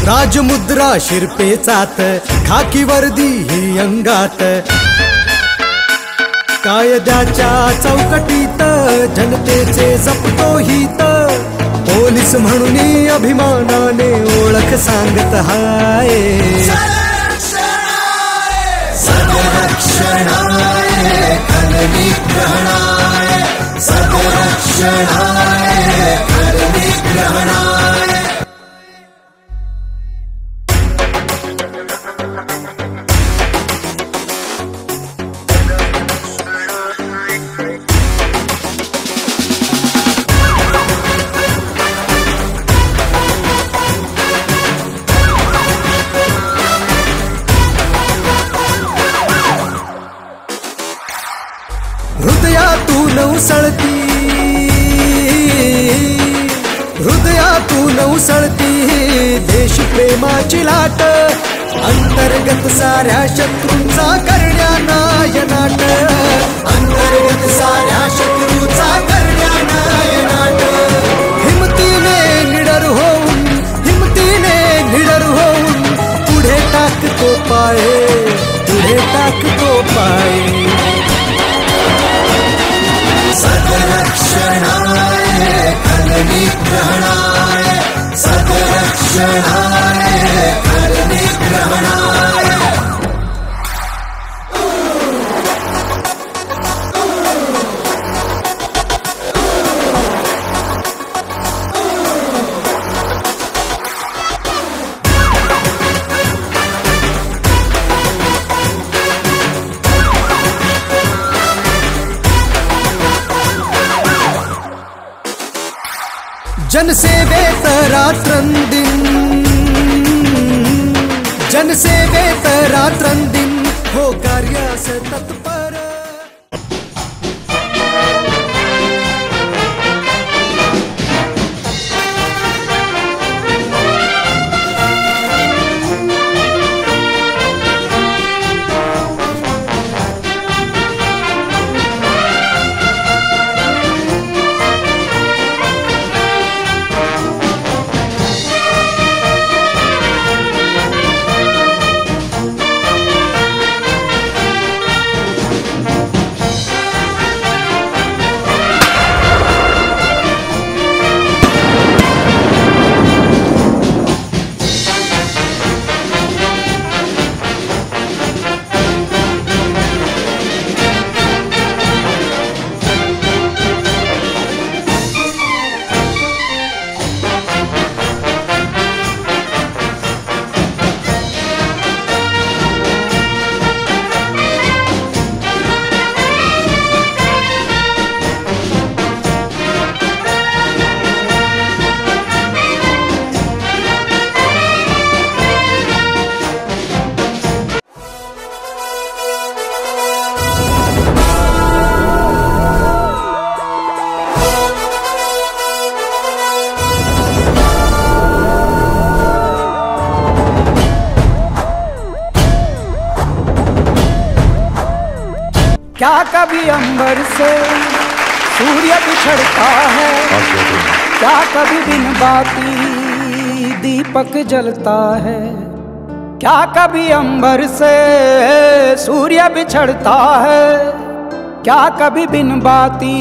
राजमुद्रा शिरपेचात खाकी वर्दी ही अंगात कायद्याच्या चौकटीत जनतेचे जपतो हित पोलीस म्हणून अभिमानाने ओळख सांगत हाय सदरक्षणाय खलनिग्रहणाय सदरक्षणाय खलनिग्रहणाय हृदयातून उसळती देश प्रेमाची लाट अंतर्गत साऱ्या शत्रूंचा करण्या नायनाट अंतर्गत साऱ्या शत्रूंचा करण्या नायनाट हिमतीने निडर होऊन पुढे टाकतो पाय सदरक्षणाय खलनिग्रहणाय सदरक्षणाय खलनिग्रहणाय जनसेवेत रात्रंदिन हो कार्यास तत्पर क्या कभी अंबर से सूर्य बिछड़ता है क्या कभी दिन बाती दीपक जलता है क्या कभी अंबर से सूर्य बिछड़ता है क्या कभी बिन बाती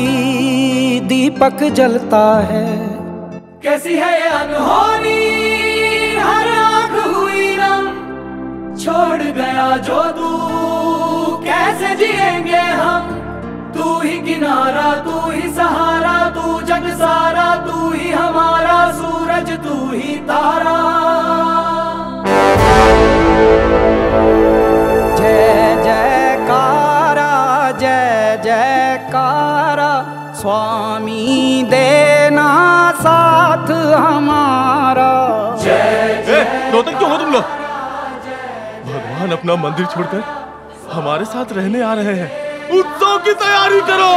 दीपक जलता है कैसी है ये अनहोनी हर आँख हुई नम छोड़ गया जो तू कैसे जिएंगे हम तू ही किनारा तू ही सहारा तू जग सारा तू ही हमारा सूरज तू ही तारा जय जयकारा स्वामी देना साथ हमारा रोते क्यों हो तुम लोग? भगवान अपना मंदिर छोड़कर हमारे साथ रहने आ रहे हैं उत्सव की तैयारी करो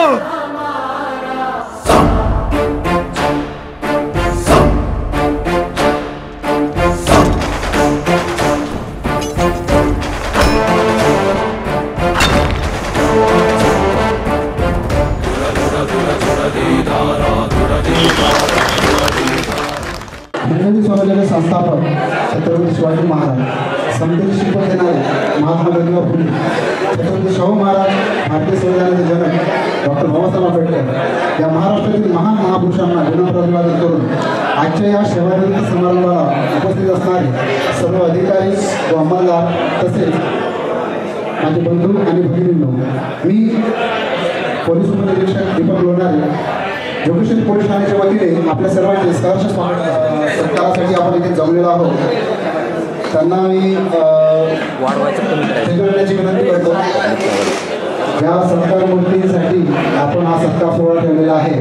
स्वराज्याचे संस्थापक प्राध्यापक छत्रपती शिवाजी महाराज, समतेची शपथ देणारे महात्मा ज्योतिबा फुले, छत्रपती शाहू महाराज, भारतीय संविधानाचे जनक डॉक्टर बाबासाहेब आंबेडकर या महाराष्ट्रातील महान महापुरुषांना विनम्र करून आजच्या या सेवानिवृत्ती समारंभाला उपस्थित असणारे सर्व अधिकारी व अंमलदार तसेच माझे बंधू आणि भगिनींनो, मी पोलीस उपनिरीक्षक दीपक लोणारे जोगेश्वरी पोलीस ठाण्याच्या वतीने आपल्या सर्वांचे सहर्ष सत्कारासाठी आपण इथे जमलेलो आहोत. त्यांना मी करण्याची विनंती करतो. या सत्कार मूर्तीसाठी आपण हा सत्कार सोहळा ठेवलेला आहे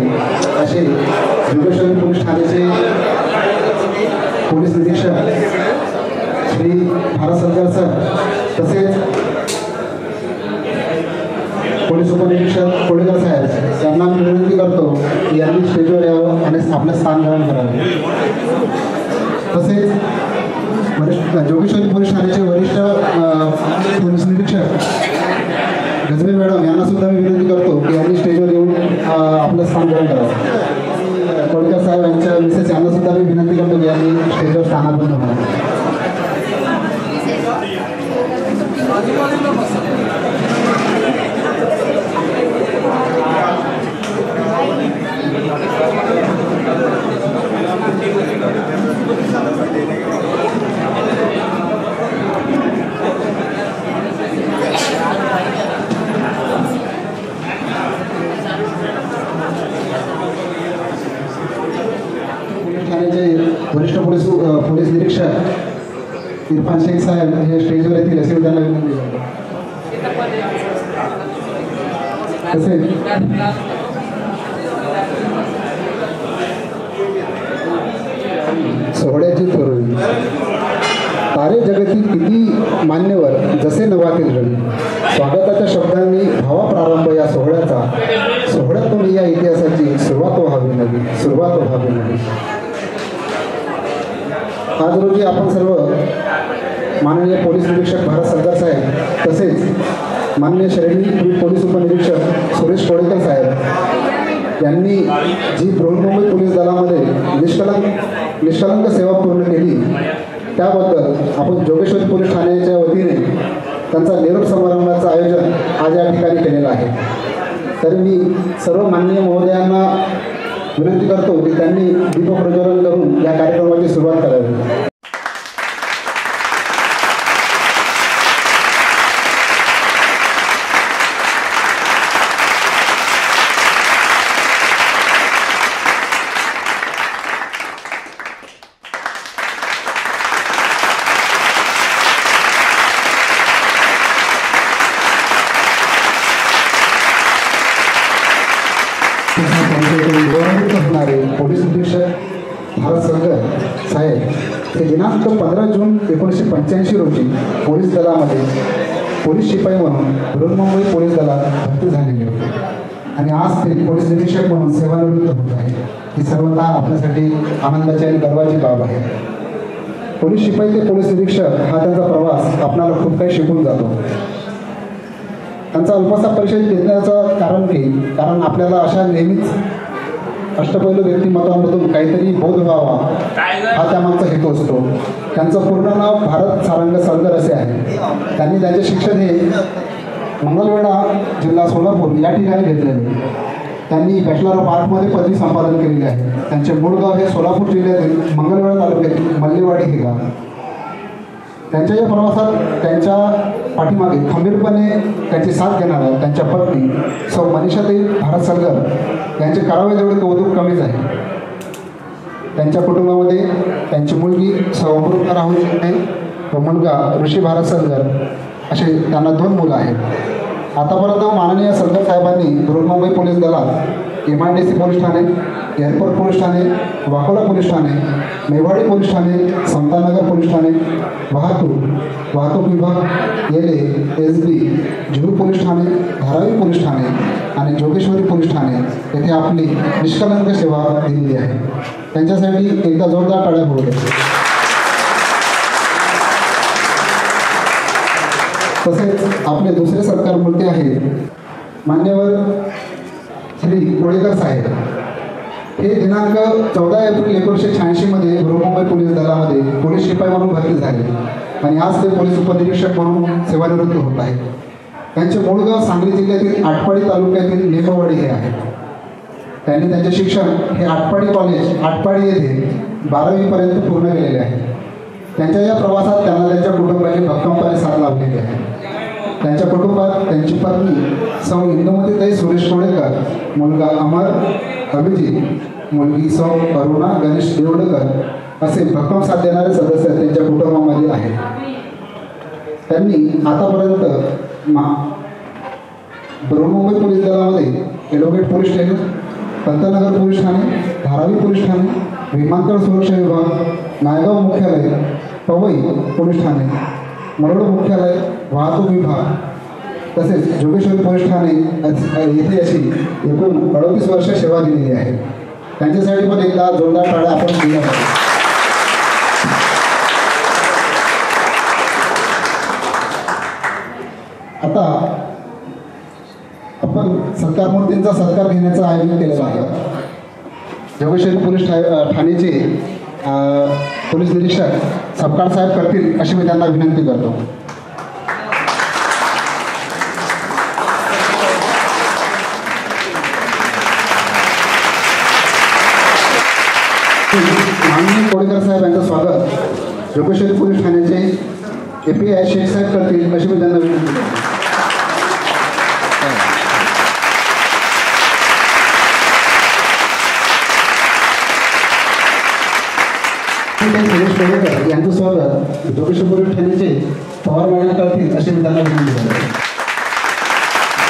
असे जोगेश्वरी पोलीस ठाण्याचे पोलीस निरीक्षक श्री भारत सरकार सर तसेच पोलीस उपनिरीक्षक कोळेकर साहेब यांना मी विनंती करतो की यांनी स्टेजवर यावं आणि आपलं स्थान ग्रहण करावे. तसेच जोगेश्वरी पोलीस ठाण्याचे वरिष्ठ पोलीस निरीक्षक गजबे मॅडम यांना सुद्धा मी विनंती करतो की यांनी स्टेजवर येऊन आपलं स्थान ग्रहण करावं. कोळेकर साहेब यांच्या मिसेस यांना सुद्धा मी विनंती करतो की यांनी स्टेजवर स्थानापन्न व्हावं. वरिष्ठ पोलीस निरीक्षक इरफान शेख साहेब हे स्टेजवर येतील असे त्यांना विनंती करतो. तसेच सोहळ्याची तरुणी तारे जगती किती मान्यवर जसे नवातील रवी, स्वागताच्या शब्दांनी भावा प्रारंभ या सोहळ्यातून या इतिहासाची सुरुवात व्हावी नवी. आज रोजी आपण सर्व माननीय पोलीस निरीक्षक भारत सरकार साहेब तसेच माननीय श्रेणी पोलीस उपनिरीक्षक सुरेश कोळेकर साहेब यांनी जी बृहन्मुंबई पोलीस दलामध्ये निष्कलंक सेवा पूर्ण केली त्याबद्दल आपण जोगेश्वरी पोलीस ठाण्याच्या वतीने त्यांचा निरोप समारंभाचं आयोजन आज या ठिकाणी केलेलं आहे. तर मी सर्व माननीय महोदयांना विनंती करतो की त्यांनी दीप प्रज्वलन करून या कार्यक्रमाची सुरुवात करावी. पोलीस निरीक्षक भारत सरकार साहेब हे दिनांक 15 जून 1985 रोजी पोलीस दलामध्ये पोलीस शिपाई म्हणून बृहन्मुंबई पोलीस दलात भरती झालेले होते आणि आज ते पोलीस निरीक्षक म्हणून सेवानिवृत्त होत आहे. ही सर्वता आपल्यासाठी आनंदाची आणि गर्वाची बाब आहे. पोलीस शिपाई ते पोलीस निरीक्षक हा त्यांचा प्रवास आपल्याला खूप काही शिकून जातो. त्यांचा अल्पसा परिचय देण्याचं कारण आपल्याला अशा नेहमीच अष्टपैलू व्यक्तिमत्वांमधून काहीतरी बोध व्हावा हा त्यामागचा हेतू असतो. त्यांचं पूर्ण नाव भारत सारंग सलगर असे आहे. त्यांनी त्यांचे शिक्षण हे मंगळवेढा जिल्हा सोलापूर या ठिकाणी घेतलेले. त्यांनी बॅचलर ऑफ आर्टमध्ये पदवी संपादन केलेले आहे. त्यांचे मूळ गाव हे सोलापूर जिल्ह्यातील मंगळवेढा तालुक्यातील मल्लेवाडी हे गाव. त्यांच्या या प्रवासात त्यांच्या पाठीमागे खंबीरपणे त्यांची साथ घेणाऱ्या त्यांच्या पत्नी सौ मनीषाताई भारत सलगर यांचे करावे तेवढे कौतुक कमीच आहे. त्यांच्या कुटुंबामध्ये त्यांची मुलगी सौ अमृता राहुल शिंदे व मुलगा ऋषी भारत सलगर असे त्यांना 2 मुलं आहेत. आतापर्यंत माननीय सलगर साहेबांनी बृहन्मुंबई पोलीस दलात MIDC police Thane, airport police Thane, Vakola police Thane, Mewadi police Thane, Samta Nagar police Thane, वाहतूक विभाग, LA, SB, Juhu police Thane, Dharavi police Thane आणि जोगेश्वरी पोलीस ठाणे येथे आपली निष्कलंक सेवा दिलेली आहे. त्यांच्यासाठी एकदा जोरदार टाळ्या होऊ द्या. तसेच आपले दुसरे सरकार मूर्ती आहेत मान्यवर श्री कोळेकर साहेब. हे दिनांक 14 एप्रिल 1986 मध्ये बृहन्मुंबई पोलीस दलामध्ये पोलीस शिपाई म्हणून भरती झाले आणि आज ते पोलीस उपनिरीक्षक म्हणून सेवानिवृत्त होत आहेत. त्यांचे मूळ गाव सांगली जिल्ह्यातील आटपाडी तालुक्यातील लिंबवाडी हे आहे. त्यांनी त्यांचे शिक्षण हे आटपाडी कॉलेज आटपाडी येथे 12वी पर्यंत पूर्ण केलेले आहे. त्यांच्या या प्रवासात त्यांना त्यांच्या कुटुंबाची भक्कमपणे साथ लाभलेली आहे. त्यांच्या कुटुंबात त्यांची पत्नी सौ इंदुमतीताई सुरेश कोळेकर, मुलगा अमर अभिजित, मुलगी सौ अरुणा गणेश देवडकर असे भक्कम साथ देणारे सदस्य त्यांच्या कुटुंबामध्ये आहेत. त्यांनी आतापर्यंत बृहन्मुंबई पोलीस दलामध्ये advocate police station, Pantnagar police Thane, Dharavi police Thane, विमानतळ सुरक्षा विभाग, नायगाव मुख्यालय, पवई पोलीस ठाणे, मरोड मुख्यालय, वाहतूक विभाग तसेच जोगेश्वरी पोलीस ठाणे येथे अशी एकूण 38 वर्ष सेवा दिलेली आहे. त्यांच्यासाठी पण एकदा जोरदार टाळ्या आपण दिल्या पाहिजे. आता आपण सत्कार मूर्तींचा सत्कार घेण्याचं आयोजन केलेलं आहे. जोगेश्वरी पोलीस ठाणेचे पोलीस निरीक्षक सपकाळ साहेब करतील अशी मी त्यांना विनंती करतो. माननीय कोळेकर साहेब यांचं स्वागत जोगेश्वरी पोलीस ठाण्याचे API शेख साहेब करतील अशी मी त्यांना विनंती करतो. सुरेश कोळेकर यांचं स्वागत जोगेश्वरी पोलीस ठाण्याचे पवार मॅडम करतील अशी मी त्यांना विनंती करतो.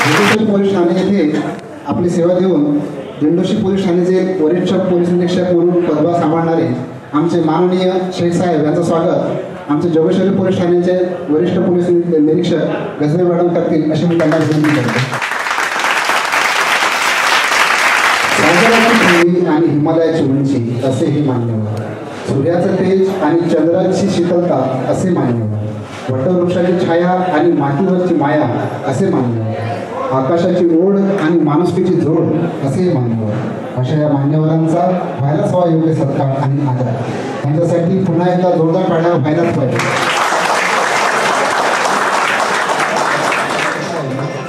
जोगेश्वरी पोलीस ठाणे येथे आपली सेवा देऊन दिंडोशी पोलीस ठाण्याचे वरिष्ठ पोलीस निरीक्षक म्हणून पदभार सांभाळणारे आमचे माननीय शेख साहेब यांचं स्वागत आमचे जोगेश्वरी पोलीस ठाण्याचे वरिष्ठ पोलीस निरीक्षक गजरे मॅडम करतील अशी मी त्यांना विनंती करतो. आणि हिमालयाची उंची असे ही मान्यवर, सूर्याचं तेज आणि चंद्राची शीतलता असे मान्यवर, वटवृक्षाची छाया आणि मातीवरची माया असे मान्यवर, आकाशाची ओढ आणि माणुसकीची जोड असे मान्यवर. अशा या मान्यवरांचा व्हायलाच हवा योग्य सत्कार आणि आदर. त्यांच्यासाठी पुन्हा एकदा जोरदार टाळ्या व्हायलाच पाहिजे.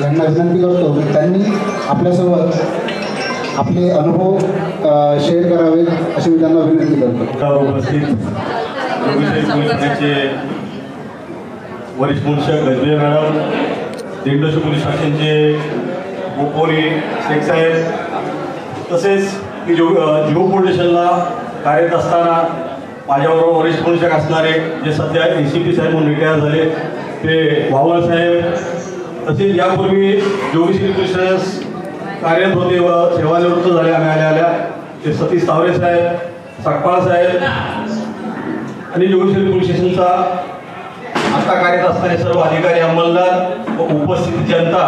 यांना विनंती करतो की त्यांनी आपल्यासोबत आपले अनुभव शेअर करावेत अशी मी त्यांना विनंती करतो. उपस्थित जोगेश्वरी पोलीस ठाण्याचे वरिष्ठ निरीक्षक गजरे मॅडम, दिंडोशी पोलीस स्टेशनचे उपपोली शेख साहेब, तसेच मी जिओ पोलीस स्टेशनला कार्यरत असताना माझ्याबरोबर वरिष्ठ निरीक्षक असणारे जे सध्या ACP साहेब म्हणून रिटायर झाले ते वावळ साहेब, तसेच यापूर्वी जोगेश्वरी पोलीस स्टेशन कार्यरत होते व सेवानिवृत्त झाले आल्या ते सतीश तावरे साहेब, सकपाळ साहेब आणि जोगेश्वरी पोलीस स्टेशनचा आता कार्यरत असणारे सर्व अधिकारी अंमलदार व उपस्थित जनता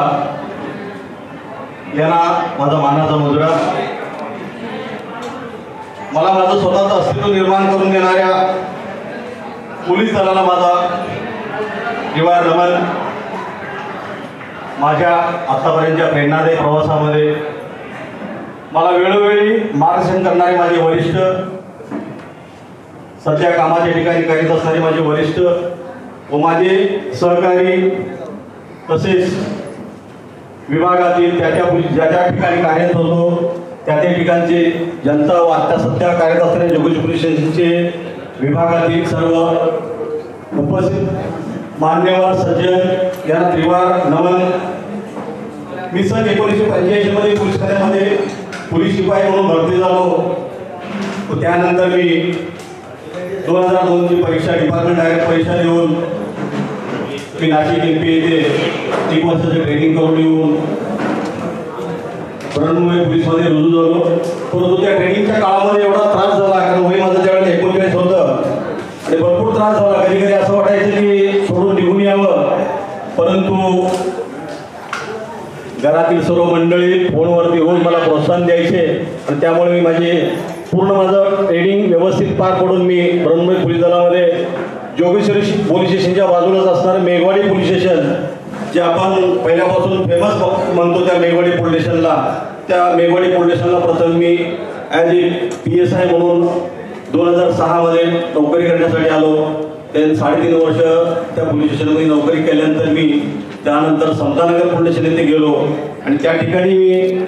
यांना माझा मानाचा मुजरा. मला माझं स्वतःचं अस्तित्व निर्माण करून देणाऱ्या पोलीस दलाला माझा निवार नमन. माझ्या आतापर्यंतच्या प्रेरणादायी प्रवासामध्ये मला वेळोवेळी मार्गदर्शन करणारे माझे वरिष्ठ, सध्या कामाच्या ठिकाणी कार्यरत असणारे माझे वरिष्ठ व माझे सहकारी, तसेच विभागातील ज्या त्या ठिकाणी कार्यरत होतो त्या ठिकाणचे जनता व आता सध्या कार्यरत असणारे जोगेश्वरी पोलीस स्टेशनचे विभागातील सर्व उपस्थित मान्यवर सज्जन यांना त्रिवार नमन. मी सन 1985 मध्ये पोलीस खात्यामध्ये पोलीस शिपाई म्हणून भरती झालो. त्यानंतर मी 2002 ची परीक्षा डिपार्टमेंट डायरेक्ट परीक्षा देऊन मी नाशिक MP येथे 1 वर्षाचं ट्रेनिंग करून येऊन बृहन्मुंबई पोलीसमध्ये रुजू झालो. परंतु त्या ट्रेनिंगच्या काळामध्ये एवढा त्रास झाला, कारण वय माझं त्यावेळेला 39 होतं आणि भरपूर त्रास झाला. कधी कधी असं वाटायचं की सोडून निघून यावं, परंतु घरातील सर्व मंडळी फोनवरती होऊन मला प्रोत्साहन द्यायचे आणि त्यामुळे मी माझं ट्रेनिंग व्यवस्थित पार पडून मी बृहन्मुंबई पोलीस दलामध्ये जोगेश्वरी पोलीस स्टेशनच्या बाजूलाच असणारं मेघवाडी पोलीस स्टेशन, जे आपण पहिल्यापासून फेमस म्हणतो त्या मेघवाडी पोलीस स्टेशनला, त्या मेघवाडी पोलीस स्टेशनला प्रथम मी ॲज ए PSI म्हणून 2006 नोकरी करण्यासाठी आलो. त्यानंतर 3.5 वर्ष त्या पोलीस स्टेशनमध्ये नोकरी केल्यानंतर मी त्यानंतर समतानगर पोलीस स्टेशन येथे गेलो आणि त्या ठिकाणी मी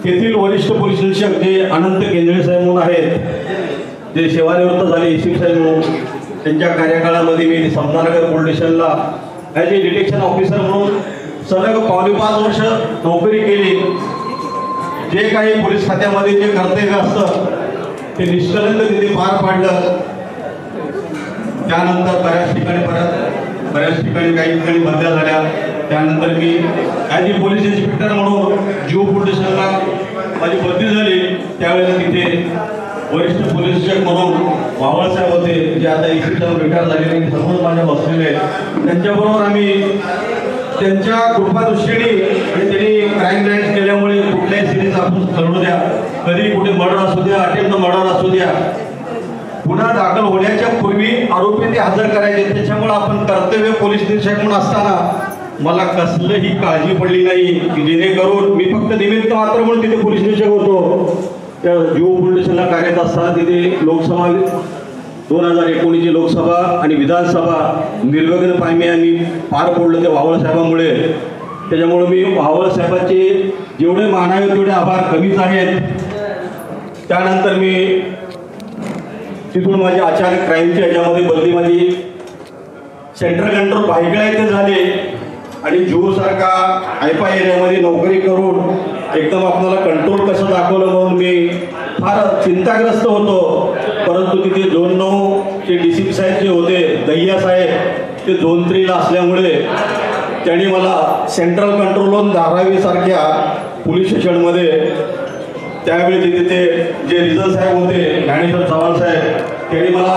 तेथील वरिष्ठ पोलीस निरीक्षक जे अनंत केंद्रे साहेब म्हणून आहेत, जे सेवानिवृत्त झाले ACP साहेब म्हणून, त्यांच्या कार्यकाळामध्ये मी समतानगर पोलीस स्टेशनला ॲज ए डिटेक्शन ऑफिसर म्हणून सलग 5.5 वर्ष नोकरी केली. जे काही पोलीस खात्यामध्ये जे कर्तव्य असतं ते निष्कलंक तिथे पार पाडलं. त्यानंतर बऱ्याच ठिकाणी काही ठिकाणी बदल्या झाल्या. त्यानंतर मी ॲज ए पोलीस इन्स्पेक्टर म्हणून जीव पोलीस स्टेशनला माझी बदली झाली. त्यावेळेला तिथे वरिष्ठ पोलीस निरीक्षक म्हणून वावळ साहेब होते, जे आता ACP रिटायर झालेले, समोर माझ्या बसलेले. त्यांच्याबरोबर आम्ही त्यांच्या कृपादृष्टीने आणि त्यांनी क्राईम ब्रँच केल्यामुळे कुठल्याही सिरीज आपण ठरवू द्या, कधी कुठे मर्डर असू द्या, अटेम्प्ट मर्डर असू द्या, गुन्हा दाखल होण्याच्या पूर्वी आरोपी ते हजर करायचे. त्याच्यामुळे आपण कर्तव्य पोलीस निरीक्षक म्हणून असताना मला कसलंही काळजी पडली नाही की जेणेकरून मी फक्त निमित्त मात्र म्हणून तिथे पोलीस निरीक्षक होतो. त्या जीव पोलीस स्टेशनला कार्यरत असताना तिथे लोकसभा 2019ची लोकसभा आणि विधानसभा निर्विघ्नपणे आम्ही पार पडलो त्या वावळ साहेबांमुळे. त्याच्यामुळे मी वावळ साहेबांचे जेवढे मानावे तेवढे आभार कमीच आहेत. त्यानंतर मी तिथून माझी अचानक क्राईमच्या ह्याच्यामध्ये बदली माझी सेंट्रल कंट्रोल भायखळा येथे झाले आणि जुहूसारखा हायफा एरियामध्ये नोकरी करून एकदम आपल्याला कंट्रोल कसं दाखवलं म्हणून मी फार चिंताग्रस्त होतो. परंतु तिथे 2-9 चे DCP साहेब जे होते, दह्या साहेब, ते 2-3 असल्यामुळे त्यांनी मला सेंट्रल कंट्रोलवरून धारावीसारख्या पोलीस स्टेशनमध्ये त्यावेळी तिथे ते जे रिजन साहेब होते, ज्ञानेश्वर चव्हाण साहेब, त्यांनी मला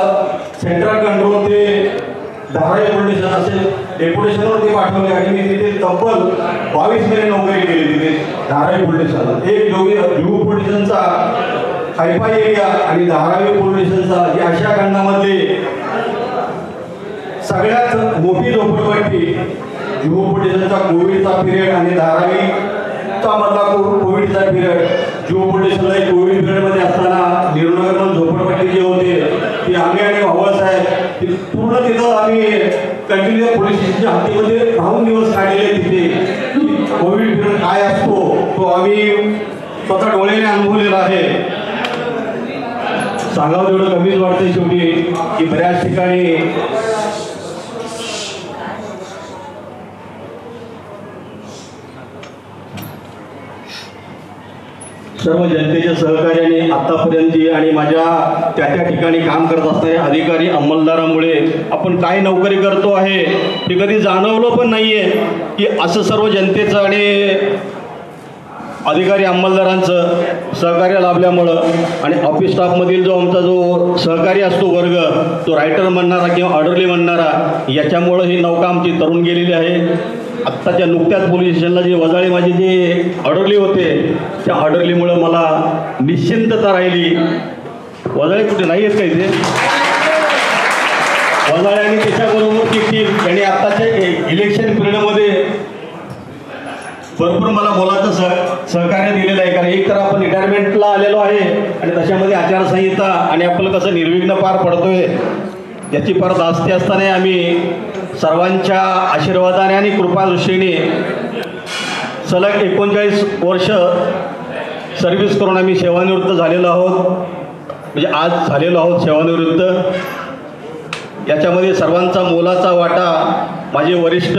सेंट्रल कंट्रोल ते धारावी पोलीस स्टेशन असे डेप्युटेशनवरती पाठवले आणि मी तिथे तब्बल 22 महिने नोकरी केली तिथे धारावी पोलीस स्टेशनात. एक जुहू पोलीस स्टेशनचा हायफा एरिया आणि धारावी पोलीस स्टेशनचा या अशा खंडामध्ये सगळ्यात मोठी झोपडपट्टी जुहू पोलीस स्टेशनचा कोविडचा पिरियड आणि धारावीचा मधला कोविडचा पिरियड. जुहू पोलीस स्टेशनला कोविड पिरियडमध्ये असताना निर्णय झोपडपट्टी जे होते ती आम्ही आणि वावळ साहेब पूर्ण तिथं आम्ही कंटिन्यू पोलीस स्टेशनच्या हद्दीमध्ये राहून दिवस काढलेले. तिथे कोविड पिरियड काय असतो तो आम्ही स्वतः डोळ्याने अनुभवलेला आहे. सांगावं तेवढं कमीच वाटतंय शेवटी की बऱ्याच ठिकाणी सर्व जनतेच्या सहकार्याने आतापर्यंत आणि माझ्या त्या ठिकाणी काम करत असणाऱ्या अधिकारी अंमलदारामुळे आपण काय नोकरी करतो आहे ते कधी जाणवलं पण नाहीये की असं सर्व जनतेचं आणि अधिकारी अंमलदारांचं सहकार्य लाभल्यामुळं आणि ऑफिस स्टाफमधील जो आमचा जो सहकारी असतो वर्ग, तो रायटर म्हणणारा किंवा ऑर्डरली म्हणणारा, याच्यामुळं ही नौका आमची तरुण गेलेली आहे. आत्ताच्या नुकत्याच पोलीस स्टेशनला जे वजाळे माझे जे ऑर्डरली होते त्या ऑर्डरलीमुळं मला निश्चिंतता राहिली. वजाळे कुठे नाही आहेत काही ते वजाळे आणि त्याच्याबरोबर ती टीम यांनी आत्ताच्या इलेक्शन पिरियडमध्ये भरपूर मला मोलाचं सहकार्य दिलेलं आहे. कारण एक तर आपण रिटायरमेंटला आलेलो आहे आणि त्याच्यामध्ये आचारसंहिता आणि आपलं कसं निर्विघ्न पार पडतोय याची परत आस्ती असताना आम्ही सर्वांच्या आशीर्वादाने आणि कृपादृष्टीने सलग 39 वर्ष सर्व्हिस करून आम्ही सेवानिवृत्त झालेलो आहोत. म्हणजे आज झालेलो आहोत सेवानिवृत्त. याच्यामध्ये सर्वांचा मोलाचा वाटा माझे वरिष्ठ,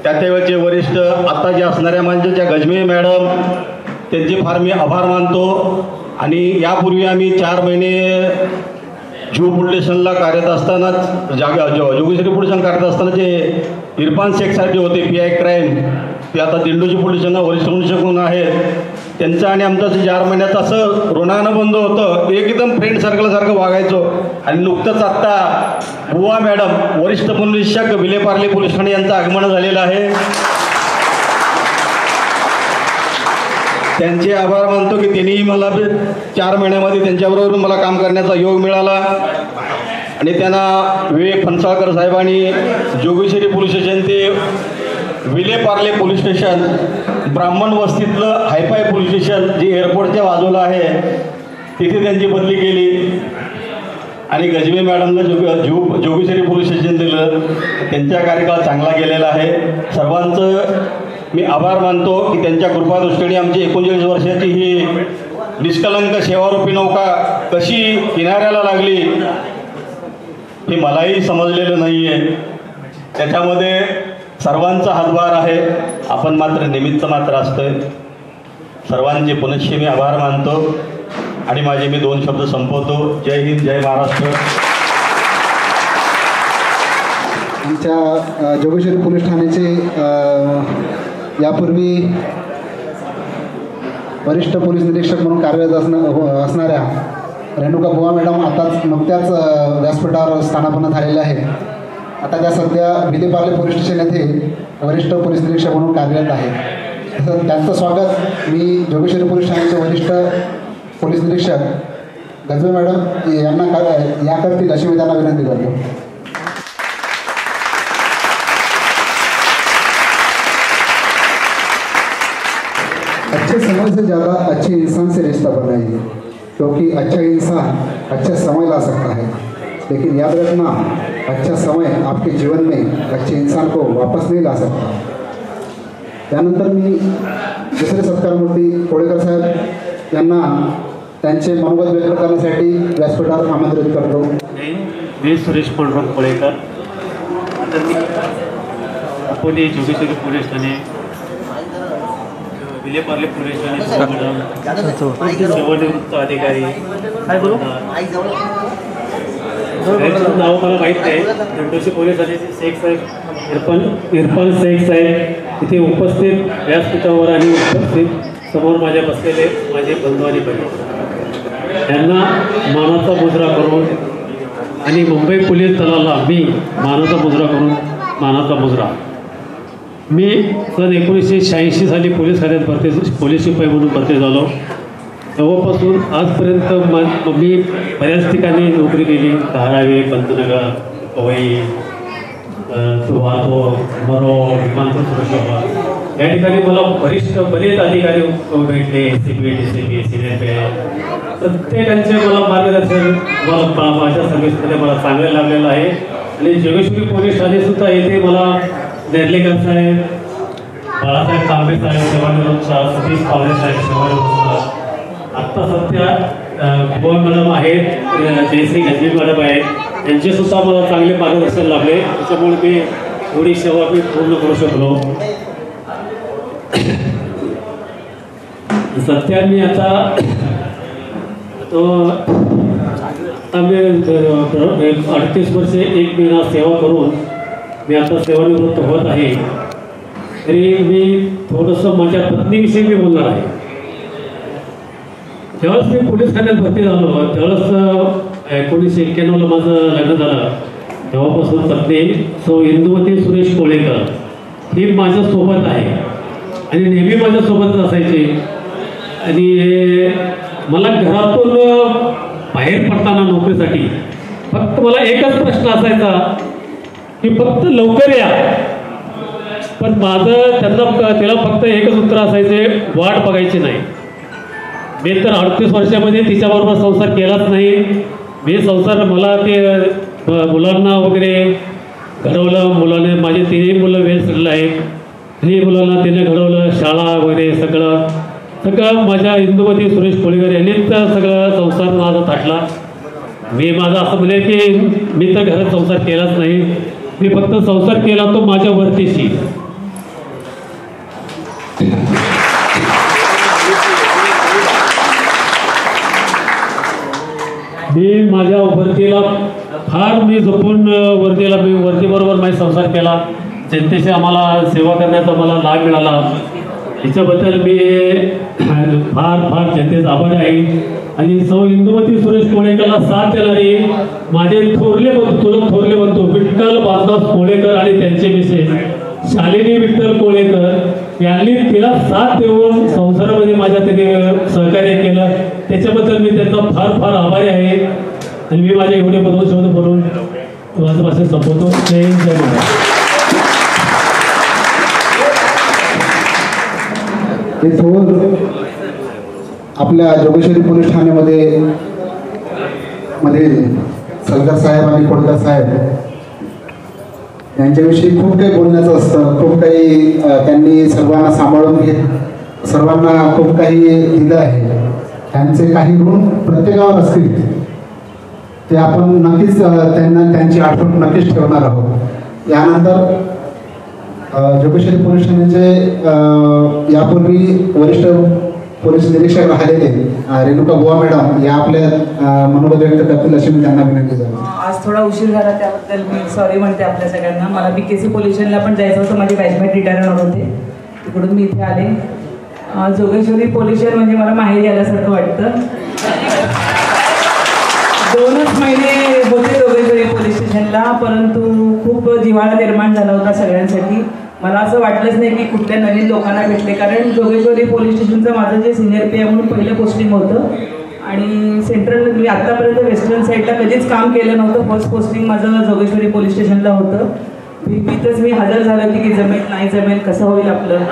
त्यावेळेचे वरिष्ठ, आता जे असणाऱ्या माणसाच्या गजमे मॅडम, त्यांचे फार मी आभार मानतो. आणि यापूर्वी आम्ही 4 महिने जुहू पोलीस स्टेशनला कार्यरत असतानाच जोगेश्वरी पोलीस स्टेशन कार्यरत असताना जे इरफान शेख साहेब जे होते PI क्राईम, ते आता दिंडोशी पोलीस स्टेशनला वरिष्ठ निरीक्षक म्हणून आहेत. त्यांचं आणि आमचं 4 महिन्याचं असं ऋणानं बंद होतं, एकदम फ्रेंड सर्कलसारखं वागायचो. आणि नुकतंच आत्ता बुवा मॅडम वरिष्ठ पोलीस निरीक्षक विलेपार्ले पोलीस ठाणे यांचं आगमन झालेलं आहे. त्यांचे आभार मानतो की त्यांनी मला 4 महिन्यामध्ये त्यांच्याबरोबर मला काम करण्याचा योग मिळाला. आणि त्यांना विवेक फणसाळकर साहेबांनी जोगेश्वरी पोलीस स्टेशन ते विलेपार्ले पोलीस स्टेशन ब्राह्मण वस्तीतलं हायफाय पोलीस स्टेशन जे एअरपोर्टच्या बाजूला आहे तिथे त्यांची बदली केली आणि गजबे मॅडमला जोगेश्वरी पोलीस स्टेशन दिलं. त्यांचा कार्यकाळ चांगला गेलेला आहे. सर्वांचं मी आभार मानतो की त्यांच्या कृपादृष्टीने आमची 39 वर्षाची ही निष्कलंक सेवारूपी नौका कशी किनाऱ्याला लागली हे मलाही समजलेलं नाही आहे. त्याच्यामध्ये सर्वांचा हातभार आहे. आपण मात्र निमित्त मात्र असतोय. सर्वांचे पुनश्च मी आभार मानतो आणि माझे मी 2 शब्द संपवतो. जय हिंद, जय महाराष्ट्र. आमच्या जोगेश्वरी पोलीस ठाण्याचे यापूर्वी वरिष्ठ पोलीस निरीक्षक म्हणून कार्यरत असणाऱ्या रेणुका बुवा मॅडम आताच नुकत्याच व्यासपीठावर स्थानापन्न झालेल्या आहेत. आता त्या सध्या विलेपार्ले पोलीस स्टेशन येथे वरिष्ठ पोलीस निरीक्षक म्हणून कार्यरत आहे. तसंच त्यांचं स्वागत मी जोगेश्वरी पोलीस ठाण्याचे वरिष्ठ पोलीस निरीक्षक गजबे मॅडम यांना या करतील अशी मी त्यांना विनंती करतो. अच्छे समय से ज़्यादा अच्छे इंसान से रिश्ता बनाइए, क्योंकि अच्छा इंसान अच्छा समय ला सकता है, लेकिन याद रखना अच्छा समय आपके जीवन में अच्छे इंसान को वापस नहीं ला सकता. त्यानंतर मी दुसरे सत्कारमूर्ती कोळेकर साहेब यांना त्यांचे मनोगत व्यक्त करण्यासाठी व्यासपीठावर आमंत्रित करतो. मी सुरेश पांडुरंग कोळेकर. आता मी अकोले जोगेश्वरी पोलीस ठाणे विलेपार्ले पोलीस ठाणे सेवानिवृत्त अधिकारी नाव मला माहीत नाही. दंडोशी पोलीस ठाण्याचे शेख साहेब इरफान शेख साहेब इथे उपस्थित व्यासपीठावर आणि उपस्थित समोर माझ्या बसलेले माझे बंधू आणि बहिणी यांना मानाचा मुजरा करून आणि मुंबई पोलीस दलाला मी मानाचा मुजरा करून मानाचा मुजरा मी सन 1986 साली पोलीस खात्यात पोलीस शिपाई म्हणून भरती झालो. तेव्हापासून आजपर्यंत मी बऱ्याच ठिकाणी नोकरी केली. धारावी, पंतनगर, पवई, वाहतो, मरो, विमानतळ सुरक्षा या ठिकाणी मला बरेच अधिकारी भेटले. CP, DCP, सिनियर प्रत्येकांचे मला मार्गदर्शन मला माझ्या सर्व्हिसमध्ये मला चांगलं लागलेलं आहे. आणि जोगेश्वरी पोलीस ठाणेसुद्धा येथे मला नेर्लेकर साहेब, बाळासाहेब तांबे साहेब सेवानिवृत्त, सतीश पावले साहेब सेवानिवृत्त, आत्ता सध्या बुवा मॅडम आहेत, जयश्री गजबे मॅडम आहेत, यांचेसुद्धा मला चांगले मार्गदर्शन लाभले. त्याच्यामुळे मी थोडी सेवा मी पूर्ण करू शकलो. सध्या मी आता मी 38 वर्षे 1 महिना सेवा करून मी आता सेवानिवृत्त होत आहे. तरी मी थोडंसं माझ्या पत्नीविषयी मी बोलणार आहे. ज्यावेळेस मी पोलीस खात्यात भरती झालो त्यावेळेस 1991ला माझं लग्न झालं. तेव्हापासून पत्नी सौ इंदुमती सुरेश कोळेकर ही माझ्यासोबत आहे आणि नेहमी माझ्यासोबतच असायची. आणि मला घरातून बाहेर पडताना नोकरीसाठी फक्त मला एकच प्रश्न असायचा की फक्त लवकर या. पण माझं तिला फक्त एकच उत्तर असायचे, वाट बघायची नाही. मी तर 38 वर्षामध्ये तिच्याबरोबर संसार केलाच नाही. मी संसार मला ते मुलांना वगैरे घडवलं. मुलाने माझे 3 मुलं वेल सेटल आहेत. 3 मुलांना तिने घडवलं, शाळा वगैरे सगळं माझ्या इंदुमती सुरेश कोळेकर यांनीच सगळं संसार माझा थाटला. मी माझं असं म्हणेल की मी तर घरात संसार केलाच नाही. मी फक्त संसार केला तो माझ्या वरतीशी. मी माझ्या वर्दीला फार मी जपून वर्दीबरोबर माझा संसार केला. जनतेशी आम्हाला सेवा करण्याचा मला लाभ मिळाला. याच्याबद्दल मी फार जनतेचा आभारी आहे. आणि सौ इंदुमती सुरेश कोळेकरला साथ देणारी माझे थोरले बंधू विठ्ठल बाळदास कोळेकर आणि त्यांचे मिसेस शालिनी विठ्ठल कोळेकर यांनी तिला साथ देऊन संसारामध्ये माझ्या त्यांनी सहकार्य केलं. त्याच्याबद्दल मी त्यांचा फार आभारी आहे. आणि मी माझे एवढे 2 शब्द बोलून माझं भाषण संपवतो. जय हिंद, जय महाराष्ट्र. हे थोर आपल्या जोगेश्वरी पोलीस ठाण्यामध्ये सलगर साहेब आणि कोडकर साहेब यांच्याविषयी खूप काही बोलण्याचं असतं. खूप काही त्यांनी सर्वांना सांभाळून घेत सर्वांना खूप काही दिलं आहे. त्यांचे काही ऋण प्रत्येकावर असतील ते आपण नक्कीच त्यांची आठवण नक्कीच ठेवणार आहोत. यानंतर जोगेश्वरी पोलीस ठाण्याचे यापूर्वी वरिष्ठ पोलीस निरीक्षक राहिलेले रेणुका बुवा मॅडम या आपल्या मनोगत व्यक्त करतील अशी मी त्यांना विनंती करतो. आज थोडा उशीर झाला त्याबद्दल मी सॉरी म्हणते आपल्या सगळ्यांना. मला BKC पोलीस स्टेशनला पण जायचं होतं, माझे बॅचमेट रिटायर होणार होते, तिकडून मी इथे आले. जोगेश्वरी पोलीस स्टेशन म्हणजे मला माहेरी आल्यासारखं वाटतं. 2च महिने होते जोगेश्वरी पोलीस स्टेशनला, परंतु खूप जिव्हाळा निर्माण झाला होता सगळ्यांसाठी. मला असं वाटलंच नाही की कुठल्या नवीन लोकांना भेटले, कारण जोगेश्वरी पोलीस स्टेशनचं माझं जे सिनियर PI म्हणून पहिलं पोस्टिंग होतं आणि सेंट्रल मी आत्तापर्यंत वेस्टर्न साईडला कधीच काम केलं नव्हतं. फर्स्ट पोस्टिंग माझं जोगेश्वरी पोलीस स्टेशनला होतं. भीतीतच मी हजर झालं होती की जमेल नाही जमेल कसं होईल आपलं,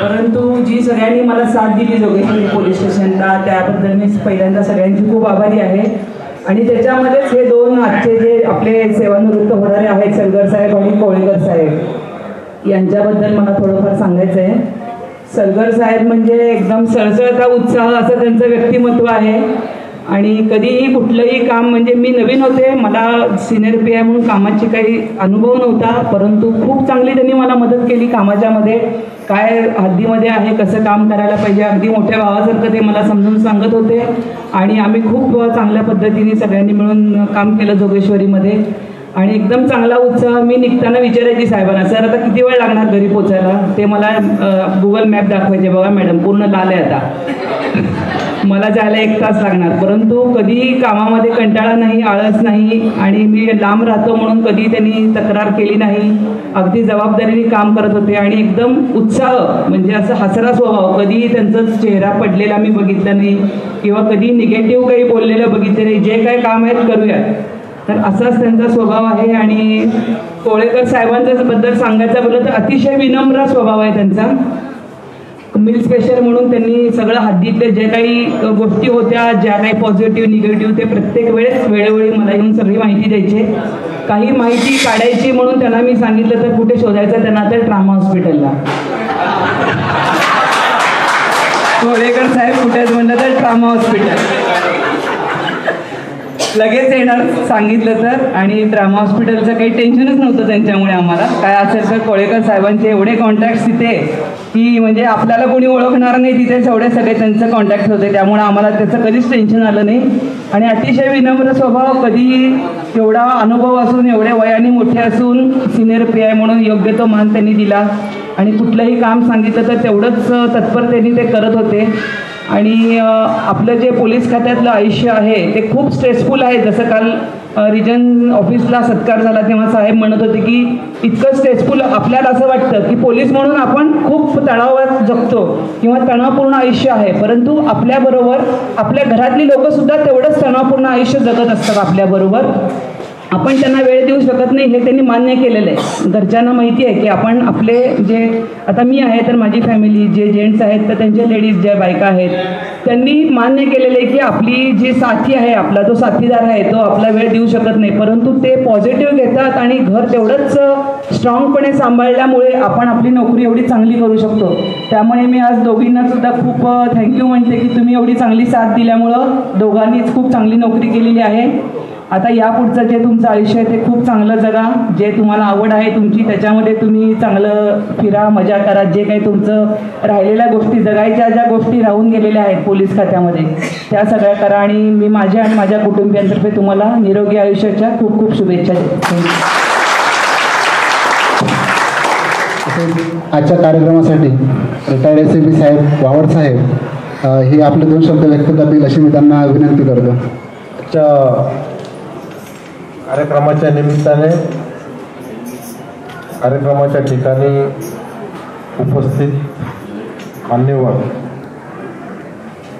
परंतु जी सगळ्यांनी मला साथ दिली जोगेश्वरी पोलीस स्टेशनला त्याबद्दल मी पहिल्यांदा सगळ्यांची खूप आभारी आहे. आणि त्याच्यामध्येच हे 2 आजचे जे आपले सेवानिवृत्त होणारे आहेत सलगर साहेब आणि कोळेकर साहेब यांच्याबद्दल मला थोडंफार सांगायचं आहे. सलगर साहेब म्हणजे एकदम सळसळता उत्साह असं त्यांचं व्यक्तिमत्व आहे आणि कधीही कुठलंही काम म्हणजे मी नवीन होते, मला सिनियर PI म्हणून कामाची काही अनुभव नव्हता, परंतु खूप चांगली त्यांनी मला मदत केली कामाच्यामध्ये. काय हद्दीमध्ये आहे, कसं काम करायला पाहिजे, अगदी मोठ्या भावासारखं ते मला समजून सांगत होते आणि आम्ही खूप चांगल्या पद्धतीने सगळ्यांनी मिळून काम केलं जोगेश्वरीमध्ये. आणि एकदम चांगला उत्साह. मी निघताना विचारायची साहेबांना, सर आता किती वेळ लागणार घरी पोचायला, ते मला गुगल मॅप दाखवायचे, बघा मॅडम पूर्ण लाल आहे आता, मला जायला 1 तास लागणार. परंतु कधीही कामामध्ये कंटाळा नाही, आळस नाही आणि मी लांब राहतो म्हणून कधी त्यांनी तक्रार केली नाही. अगदी जबाबदारीने काम करत होते आणि एकदम उत्साह म्हणजे असं हसरा स्वभाव. कधीही त्यांचा चेहरा पडलेला मी बघितला नाही किंवा कधी निगेटिव्ह काही बोललेलं बघितलं नाही. जे काही काम आहेत करूया, तर असाच त्यांचा स्वभाव आहे. आणि कोळेकर साहेबांच्या बद्दल सांगायचं बोललं तर अतिशय विनम्र स्वभाव आहे त्यांचा. मिल स्पेशल म्हणून त्यांनी सगळं हद्दीतले जे काही गोष्टी होत्या, ज्या काही पॉझिटिव्ह निगेटिव्ह, ते प्रत्येक वेळेस वेळोवेळी मला येऊन सगळी माहिती द्यायचे. काही माहिती काढायची म्हणून त्यांना मी सांगितलं तर कुठे शोधायचं त्यांना, तर ट्रामा हॉस्पिटलला. कोळेकर साहेब कुठेच म्हणलं तर ट्रामा हॉस्पिटल लगेच येणार सांगितलं तर. आणि ट्रामा हॉस्पिटलचं काही टेन्शनच नव्हतं त्यांच्यामुळे आम्हाला. काय असेल तर कोळेकर साहेबांचे एवढे कॉन्टॅक्ट्स तिथे की म्हणजे आपल्याला कोणी ओळखणार नाही तिथे एवढे सगळे त्यांचं कॉन्टॅक्ट होते, त्यामुळे आम्हाला त्याचं कधीच टेन्शन आलं नाही. आणि अतिशय विनम्र स्वभाव. कधी एवढा अनुभव असून, एवढे वयाने मोठे असून सिनियर PI म्हणून योग्य तो मान त्यांनी दिला आणि कुठलंही काम सांगितलं तर तेवढंच तत्परतेने ते करत होते. आणि आपलं जे पोलीस खात्यातलं आयुष्य आहे ते खूप स्ट्रेसफुल आहे. जसं काल रिजन ऑफिसला सत्कार झाला तेव्हा साहेब म्हणत होते की इतकं स्ट्रेसफुल आपल्याला असं वाटतं की पोलीस म्हणून आपण खूप तणावात जगतो किंवा तणावपूर्ण आयुष्य आहे, परंतु आपल्याबरोबर आपल्या घरातली लोकंसुद्धा तेवढंच तणावपूर्ण आयुष्य जगत असतात आपल्याबरोबर. आपण त्यांना वेळ देऊ शकत नाही हे त्यांनी मान्य केलेलं आहे. घरच्यांना माहिती आहे की आपण आपले जे आता मी आहे तर माझी फॅमिली, जे जेंट्स आहेत तर त्यांच्या लेडीज ज्या बायका आहेत, त्यांनी मान्य केलेलं आहे की आपली जी साथी आहे, आपला जो साथीदार आहे तो आपला वेळ देऊ शकत नाही, परंतु ते पॉझिटिव्ह घेतात आणि घर तेवढंच स्ट्रॉंगपणे सांभाळल्यामुळे आपण आपली नोकरी एवढी चांगली करू शकतो. त्यामुळे मी आज दोघींना सुद्धा खूप थँक्यू म्हणते की तुम्ही एवढी चांगली साथ दिल्यामुळं दोघांनीच खूप चांगली नोकरी केलेली आहे. आता यापुढचं जे तुमचं आयुष्य आहे ते खूप चांगलं जगा. जे तुम्हाला आवड आहे तुमची त्याच्यामध्ये तुम्ही चांगलं फिरा, मजा करा. जे काही तुमचं राहिलेल्या गोष्टी, जगायच्या ज्या गोष्टी राहून गेलेल्या आहेत पोलीस खात्यामध्ये त्या सगळ्या करा. आणि मी माझ्या आणि माझ्या कुटुंबियांतर्फे तुम्हाला निरोगी आयुष्याच्या खूप खूप शुभेच्छा देतो. आजच्या कार्यक्रमासाठी रिटायर्ड SAP साहेब, वावर साहेब हे आपले 2 शब्द व्यक्त करतील अशी मी त्यांना विनंती करतो. कार्यक्रमाच्या निमित्ताने कार्यक्रमाच्या ठिकाणी उपस्थित मान्यवर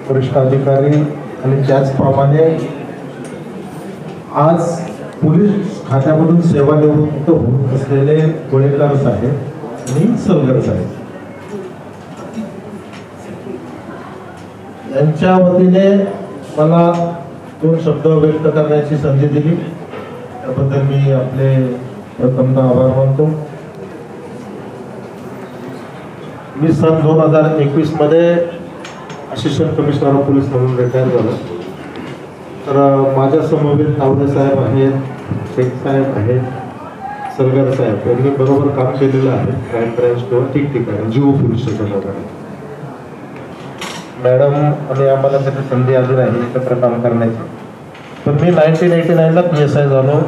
वरिष्ठ अधिकारी आणि त्याचप्रमाणे आज पोलीस खात्यामधून सेवानिवृत्त होत असलेले कोळेकर साहेब आणि सलगर साहेब, यांच्या वतीने मला 2 शब्द व्यक्त करण्याची संधी दिली त्याबद्दल मी आपले प्रथमतः आभार मानतो. मी सन 2021 मध्ये असिस्टंट कमिशनर ऑफ पोलीस म्हणून रिटायर झालो. तर माझ्या समवेत तावडे साहेब आहेत, शेख साहेब आहेत, सलगर साहेब यांनी बरोबर काम केलेलं आहे क्राईम ब्रँच किंवा ठिकठिकाणी जीओ पोलीस स्टेशन वगैरे. मॅडम आणि आम्हाला त्याची संधी आली नाही एकत्र काम करण्याची. पण मी 1989ला PSI झालो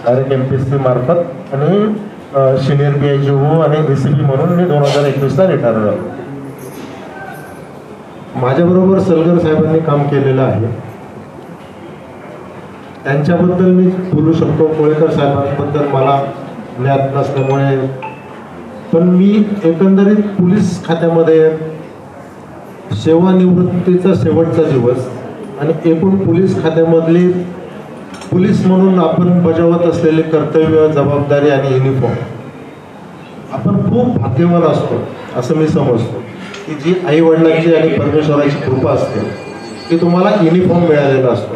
डायरेक्ट MPSC मार्फत आणि सिनियर PIGO आणि ACP म्हणून मी 2021ला रिटायर झालो. माझ्याबरोबर सलगर साहेबांनी काम केलेलं आहे, त्यांच्याबद्दल मी बोलू शकतो. कोळेकर साहेबांबद्दल मला ज्ञात नसल्यामुळे, पण मी एकंदरीत पोलीस खात्यामध्ये सेवानिवृत्तीचा शेवटचा दिवस आणि एकूण पोलीस खात्यामधली पोलीस म्हणून आपण बजावत असलेले कर्तव्य, जबाबदारी आणि युनिफॉर्म, आपण खूप भाग्यवान असतो असं मी समजतो की जी आई वडिलांची आणि परमेश्वराची कृपा असते की तुम्हाला युनिफॉर्म मिळालेला असतो.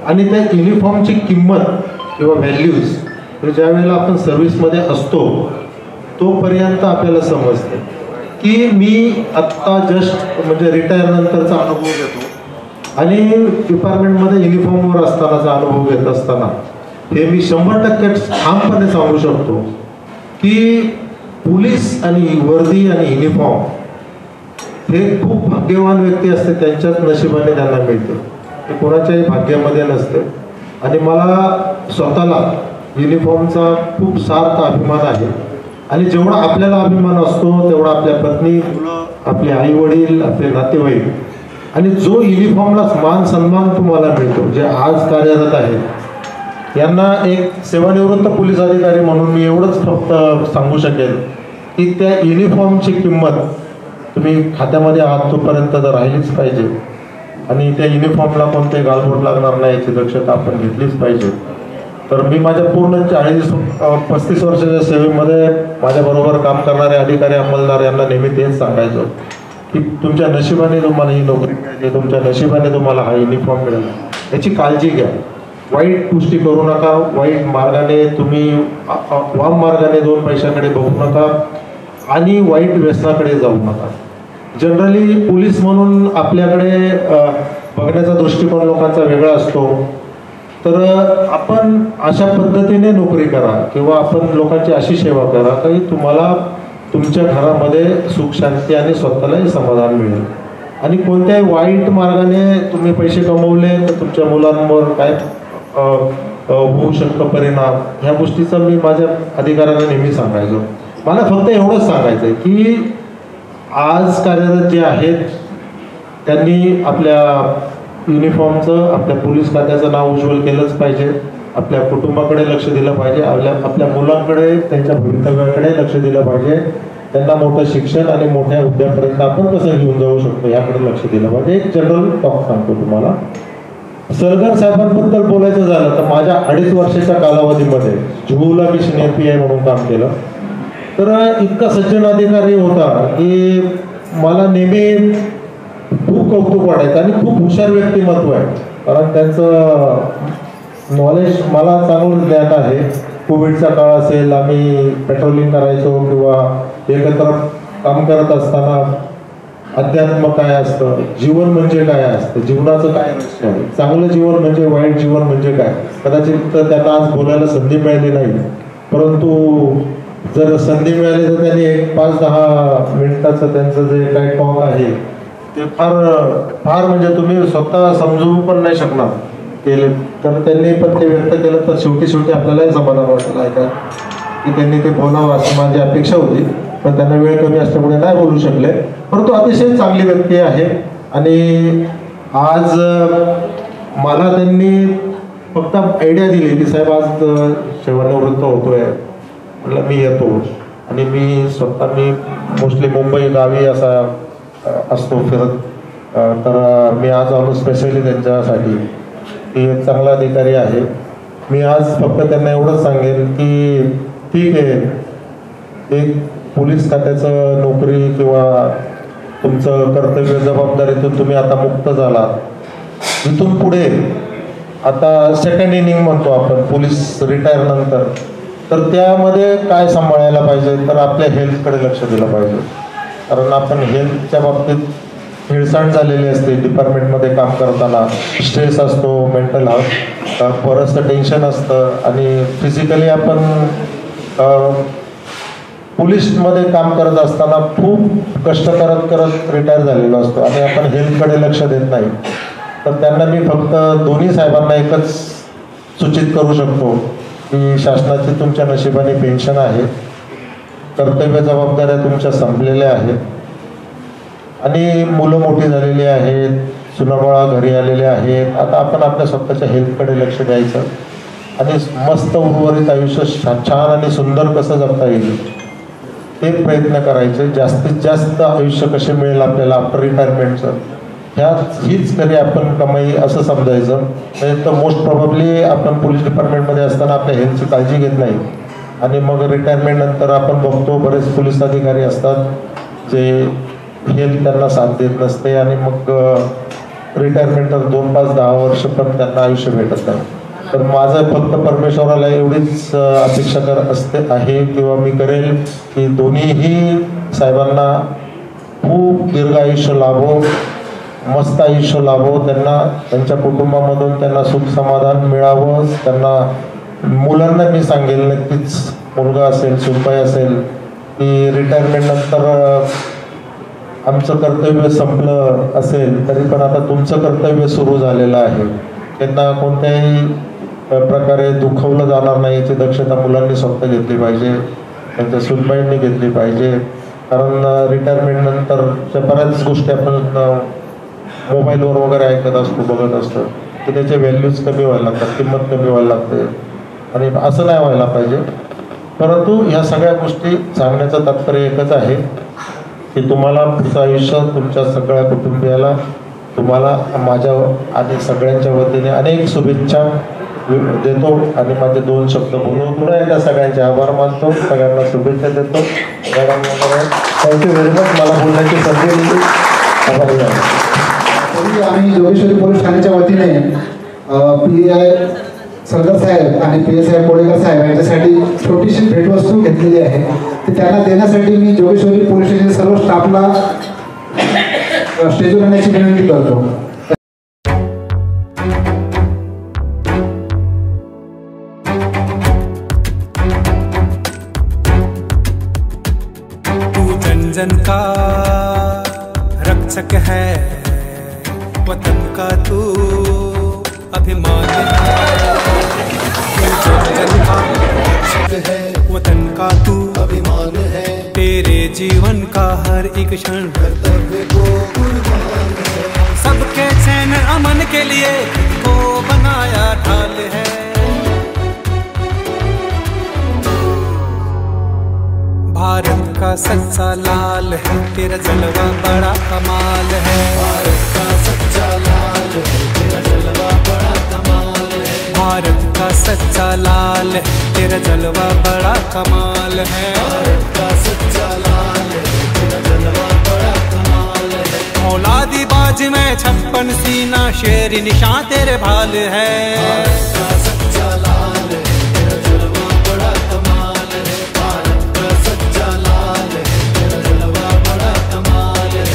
आणि त्या युनिफॉर्मची किंमत किंवा व्हॅल्यूज ज्या वेळेला आपण सर्व्हिसमध्ये असतो तोपर्यंत आपल्याला समजते. की मी आत्ता जस्ट म्हणजे रिटायर नंतरचा अनुभव घेतो आणि डिपार्टमेंटमध्ये युनिफॉर्मवर असतानाचा अनुभव घेत असताना हे मी 100% ठामपणे सांगू शकतो की पोलीस आणि वर्दी आणि युनिफॉर्म हे खूप भाग्यवान व्यक्ती असते, त्यांच्याच नशिबाने त्यांना मिळते, ते कोणाच्याही भाग्यामध्ये नसते. आणि मला स्वतःला युनिफॉर्मचा खूप सार्थ अभिमान आहे. आणि जेवढा आपल्याला अभिमान असतो तेवढा आपल्या पत्नी, मुलं, आपले आई वडील, आपले नातेवाईक आणि जो युनिफॉर्मला मान सन्मान तुम्हाला मिळतो जे आज कार्यरत आहेत यांना एक सेवानिवृत्त पोलीस अधिकारी म्हणून मी एवढंच फक्त सांगू शकेल की त्या युनिफॉर्मची किंमत तुम्ही खात्यामध्ये आहात तोपर्यंत तर राहिलीच पाहिजे आणि त्या युनिफॉर्मला कोणतेही गालबोट लागणार नाही याची दक्षता आपण घेतलीच पाहिजे. तर मी माझ्या पूर्ण 35 वर्षाच्या सेवेमध्ये माझ्याबरोबर काम करणारे अधिकारी, अंमलदार यांना नेहमी तेच सांगायचो की तुमच्या नशिबाने तुम्हाला ही नोकरी मिळाली, तुमच्या नशिबाने तुम्हाला हा युनिफॉर्म मिळाला, याची काळजी घ्या. वाईट गोष्टी करू नका, वाईट मार्गाने तुम्ही वाम मार्गाने 2 पैशाकडे बघू नका आणि वाईट व्यसनाकडे जाऊ नका. जनरली पोलीस म्हणून आपल्याकडे बघण्याचा दृष्टिकोन लोकांचा वेगळा असतो. तर आपण अशा पद्धतीने नोकरी करा किंवा आपण लोकांची अशी सेवा करा की तुम्हाला तुमच्या घरामध्ये सुख शांती आणि स्वतःलाही समाधान मिळेल. आणि कोणत्याही वाईट मार्गाने तुम्ही पैसे कमवले तर तुमच्या मुलांवर काय होऊ शकतो परिणाम, ह्या गोष्टीचा मी माझ्या अधिकाऱ्यांना नेहमी सांगायचो. मला फक्त एवढंच सांगायचं आहे की आज कार्यरत जे आहेत त्यांनी आपल्या युनिफॉर्मचं, आपल्या पोलीस खात्याचं नाव उज्ज्वल केलंच पाहिजे, आपल्या कुटुंबाकडे लक्ष दिलं पाहिजे, आपल्या मुलांकडे, त्यांच्या भवितव्याकडे लक्ष दिलं पाहिजे, त्यांना मोठं शिक्षण आणि मोठ्या हुद्द्यापर्यंत आपण कसं घेऊन जाऊ शकतो याकडे लक्ष दिलं पाहिजे. एक जनरल टॉक सांगतो तुम्हाला. सलगर साहेबांबद्दल बोलायचं झालं तर माझ्या 2.5 वर्षाच्या कालावधीमध्ये जुहूला मी सिनियर PI म्हणून काम केलं. तर इतका सज्जन अधिकारी होता की मला नेहमी खूप कौतुक वाटायचं आणि खूप हुशार व्यक्तिमत्व आहे, कारण त्यांचं नॉलेज मला चांगलं ज्ञान आहे. कोविडचा काळ असेल, आम्ही पेट्रोलिंग करायचो किंवा एकत्र काम करत असताना अध्यात्म काय असतं, जीवन म्हणजे काय असतं, जीवनाचं काय रहस्य आहे, चांगलं जीवन म्हणजे, वाईट जीवन म्हणजे काय, कदाचित त्यांना आज बोलायला संधी मिळाली नाही, परंतु जर संधी मिळाली तर त्यांनी 5-10 मिनिटाचं त्यांचं जे काही टॉक आहे ते फार म्हणजे तुम्ही स्वतः समजू पण नाही शकणार केले. तर त्यांनी पण ते व्यक्त केलं तर शेवटी आपल्यालाही समाधान वाटलं आहे का की त्यांनी ते बोलावं असं माझी अपेक्षा होती. पण त्यांना वेळ कमी असल्यामुळे नाही बोलू शकले, परंतु अतिशय चांगली व्यक्ती आहे. आणि आज मला त्यांनी फक्त आयडिया दिली की साहेब आज सेवानिवृत्त होतोय, म्हटलं मी येतो. आणि मी स्वतः मोस्टली मुंबई गावी असा असतो फिरत, तर मी आज आलो स्पेशली त्यांच्यासाठी. ती एक चांगला अधिकारी आहे. मी आज फक्त त्यांना एवढंच सांगेन की ठीक आहे, एक पोलीस खात्याचं नोकरी किंवा तुमचं कर्तव्य जबाबदारीतून तुम्ही आता मुक्त झालात. इथून पुढे आता सेकंड इनिंग म्हणतो आपण पोलीस रिटायर नंतर, तर त्यामध्ये काय सांभाळायला पाहिजे, तर आपल्या हेल्थकडे लक्ष दिलं पाहिजे. कारण आपण हेल्थच्या बाबतीत हिळसांड झालेली असते. डिपार्टमेंटमध्ये काम करताना स्ट्रेस असतो, मेंटल हेल्थ बरंचसं टेन्शन असतं आणि फिजिकली आपण पोलीसमध्ये काम करत असताना खूप कष्ट करत रिटायर झालेलो असतो आणि आपण हेल्थकडे लक्ष देत नाही. तर त्यांना मी फक्त दोन्ही साहेबांना एकच सूचित करू शकतो की शासनाची तुमच्या नशिबाने पेन्शन आहे, कर्तव्य जबाबदाऱ्या तुमच्या संपलेल्या आहेत आणि मुलं मोठी झालेली आहेत, सुनाबाळा घरी आलेले आहेत. आता आपण आपल्या स्वतःच्या हेल्थकडे लक्ष द्यायचं आणि मस्त उर्वरित आयुष्य छान आणि सुंदर कसं जगता येईल ते प्रयत्न करायचे. जास्तीत जास्त आयुष्य कसे मिळेल आपल्याला आफ्टर रिटायरमेंटचं, हीच खरी आपण कमाई असं समजायचं. नाही तर मोस्ट प्रॉब्ली आपण पोलीस डिपार्टमेंटमध्ये असताना आपल्या हेल्थची काळजी घेत नाही आणि मग रिटायरमेंट नंतर आपण बघतो बरेच पोलीस अधिकारी असतात जे हेल्थ त्यांना साथ देत नसते आणि मग रिटायरमेंट तर 2, 5, 10 वर्ष पण त्यांना आयुष्य भेटत नाही. तर माझं फक्त परमेश्वराला एवढीच अपेक्षा आहे किंवा मी करेल की दोन्हीही साहेबांना खूप दीर्घ आयुष्य लाभो, मस्त आयुष्य लाभो, त्यांना त्यांच्या कुटुंबामधून त्यांना सुख समाधान मिळावं. त्यांना मुलांना मी सांगेल, नक्कीच मुलगा असेल सुनबाई असेल, की रिटायरमेंट नंतर आमचं कर्तव्य संपलं असेल तरी पण आता तुमचं कर्तव्य सुरू झालेलं आहे. त्यांना कोणत्याही प्रकारे दुखवलं जाणार नाही याची दक्षता मुलांनी स्वतः घेतली पाहिजे, त्यांच्या सुनबाईंनी घेतली पाहिजे. कारण रिटायरमेंट नंतरच्या बऱ्याच गोष्टी आपण मोबाईलवर वगैरे ऐकत असतो, बघत असतो की त्याचे व्हॅल्यूज कमी व्हायला लागतात, किंमत कमी व्हायला लागते आणि असं नाही व्हायला पाहिजे. परंतु ह्या सगळ्या गोष्टी सांगण्याचं तात्पर्य एकच आहे की तुम्हाला पुढचं आयुष्य तुमच्या सगळ्या कुटुंबियाला तुम्हाला माझ्या आणि सगळ्यांच्या वतीने अनेक शुभेच्छा देतो आणि माझे 2 शब्द बोलून पुन्हा एकदा सगळ्यांचे आभार मानतो, सगळ्यांना शुभेच्छा देतो. थँक्यू व्हेरी मच मला बोलण्याची संधी दिली. आभारी आहे. आम्ही जोगेश्वरी पोलीस ठाण्याच्या वतीने PI सरदार साहेब आणि PSI कोळेकर साहेब यांच्यासाठी छोटीशी भेटवस्तू घेतलेली आहे. ती त्यांना देण्यासाठी मी जोगेश्वरी पोलीस स्टेशन सर्व स्टाफला स्टेजवर येण्याची विनंती करतो. जन का रक्षक है, वतन का तू अभिमान है. जन का रक्षक है, वतन का तू अभिमान है. तेरे जीवन का हर एक क्षण कर्तव्य को कुर्बान है. सबके चैन अमन के लिए को बनाया ढाल है. भारत का सच्चा लाल है, तेरा जलवा बड़ा कमाल है. भारत का सच्चा लाल है, तेरा जलवा बड़ा कमाल है. भारत का सच्चा लाल है, तेरा जलवा बड़ा कमाल है. भारत का सच्चा लाल है, तेरा जलवा बड़ा कमाल है. औलादी बाज में 56 सीना, शेर निशां तेरे भाल है. भारत का सच्चा लाल है, तेरा जलवा बड़ा कमाल है. भारत का सच्चा लाल है, तेरा जलवा बड़ा कमाल है.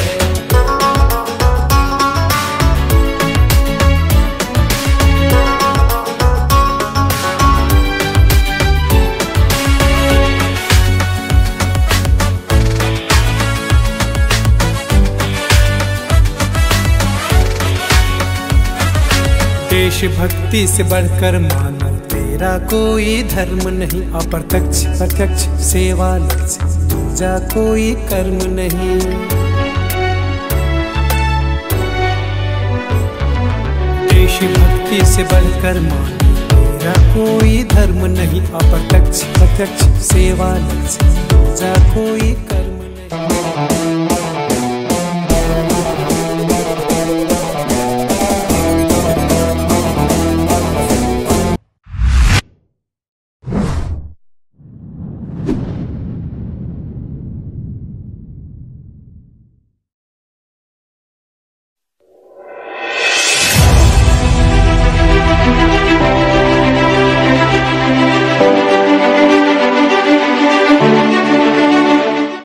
देशभक्ति से बढ़कर मानो तेरा कोई धर्म नहीं. अप्रत्यक्ष प्रत्यक्ष सेवा दूजा कोई कर्म नहीं. देशभक्ति से बढ़कर मानो तेरा कोई धर्म नहीं. अप्रत्यक्ष प्रत्यक्ष सेवा दूजा कोई कर्म नहीं.